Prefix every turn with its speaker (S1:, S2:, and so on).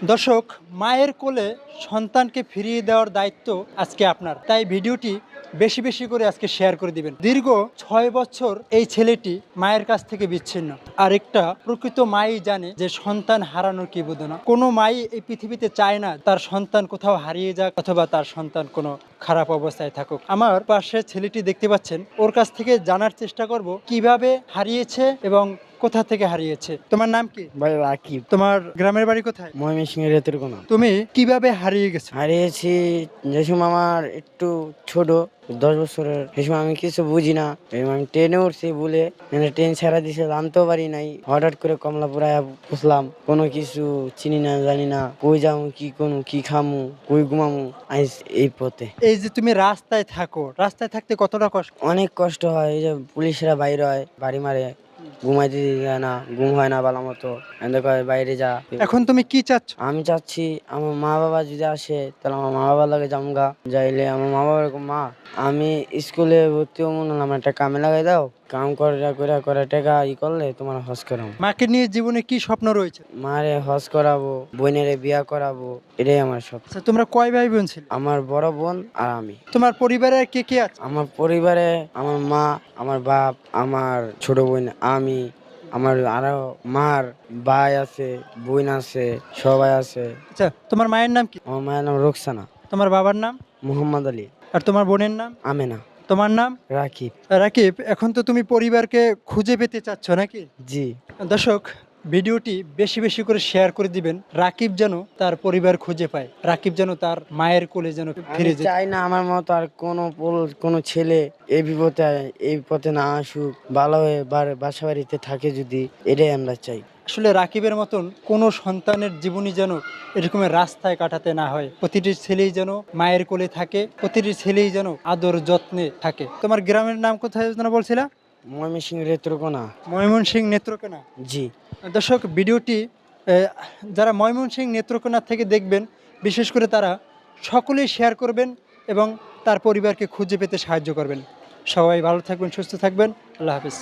S1: দর্শক, মায়ের কোলে সন্তানকে ফিরিয়ে দেওয়ার দায়িত্ব আজকে আপনার। তাই ভিডিওটি বেশি বেশি করে আজকে শেয়ার করে দিবেন। দীর্ঘ 6 বছর এই ছেলেটি মায়ের কাছ থেকে বিচ্ছিন্ন। আর একটা প্রকৃত মাই জানে যে সন্তান হারানোর কি বেদনা। কোনো মাই এই পৃথিবীতে চায় না তার সন্তান কোথাও হারিয়ে যাক অথবা তার সন্তান কোনো খারাপ অবস্থায় থাকুক। আমার পাশে ছেলেটি দেখতে পাচ্ছেন, ওর কাছ থেকে জানার চেষ্টা করব কিভাবে হারিয়েছে এবং কোথা থেকে হারিয়েছে। তোমার নাম কি?
S2: ভাই রাকিব।
S1: তোমার গ্রামের বাড়ি কোথায়?
S2: ময়মনসিংহের রেতেরকোনা।
S1: তুমি কিভাবে হারিয়ে গেছো?
S2: হারিয়েছি যে সময় আমার একটু ছোট, 10 বছরের। সে সময় আমি কিছু বুঝি না, আমি ট্রেনে উঠছি বলে ট্রেন ছেড়া দিছে, জানতেও পারি নাই। হঠাৎ করে কমলাপুরায় বুঝলাম, কোনো কিছু চিনি না, জানি না কই যাবো, কি খামু, কই ঘুমামু। আইস এই পথে।
S1: এই যে তুমি রাস্তায় থাকো, রাস্তায় থাকতে কতটা কষ্ট?
S2: অনেক কষ্ট হয়। এই যে পুলিশরা বাইরে হয়, বাড়ি মারে, ঘুমাইতে যায় না, ঘুম হয় না ভালো মতো, বাইরে যা।
S1: এখন তুমি কি চাচ্ছ?
S2: আমি চাচ্ছি আমার মা বাবা যদি আসে তাহলে আমার মা বাবার লাগে জামগা যাইলে আমার মা বাবা এরকম, মা আমি স্কুলে ভর্তি হবো না, আমার একটা কামে লাগাই দাও, কাম করে টাকা করলে তোমার হজ করাবো।
S1: মাকে নিয়ে জীবনে কি স্বপ্ন রয়েছে?
S2: মারে হজ করাবো, বোনেরে বিয়া করাবো, এটাই আমার স্বপ্ন।
S1: আচ্ছা, তোমরা কয় ভাই বোন ছিল?
S2: আমার বড় বোন আর আমি।
S1: তোমার পরিবারে আর কে কে আছে?
S2: আমার পরিবারে আমার মা, আমার বাপ, আমার ছোট বোন, আমি, আমার আরো মার ভাই আছে, বোন আছে, সবাই আছে।
S1: আচ্ছা, তোমার মায়ের নাম কি?
S2: আমার মায়ের নাম রোকসানা।
S1: তোমার বাবার নাম?
S2: মোহাম্মদ আলী।
S1: আর তোমার বোনের নাম?
S2: আমেনা।
S1: তোমার নাম?
S2: রাকিব।
S1: রাকিব, এখন তো তুমি পরিবারকে খুঁজে পেতে চাচ্ছ নাকি?
S2: জি।
S1: দর্শক, ভিডিওটি বেশি বেশি করে শেয়ার করে দিবেন। রাকিব যেন তার পরিবার খুঁজে পায়, রাকিব যেন তার মায়ের কোলে যেন
S2: আমি
S1: ফিরে যায়।
S2: চাই না আমার মতো আর কোনো ছেলে এই পথে না আসুক, ভালো হয়ে বাসা বাড়িতে থাকে যদি, এটাই আমরা চাই।
S1: আসলে রাকিবের মতন কোনো সন্তানের জীবনী যেন এরকমের রাস্তায় কাটাতে না হয়। প্রতিটি ছেলেই যেন মায়ের কোলে থাকে, প্রতিটি ছেলেই যেন আদর যত্নে থাকে। তোমার গ্রামের নাম কোথায় যেন বলছিলা?
S2: ময়মনসিংহ রেত্রকোনা।
S1: ময়মনসিংহ নেত্রকোনা।
S2: জি।
S1: দর্শক, ভিডিওটি যারা ময়মনসিংহ নেত্রকোনা থেকে দেখবেন, বিশেষ করে তারা সকলেই শেয়ার করবেন এবং তার পরিবারকে খুঁজে পেতে সাহায্য করবেন। সবাই ভালো থাকবেন, সুস্থ থাকবেন। আল্লাহ হাফিজ।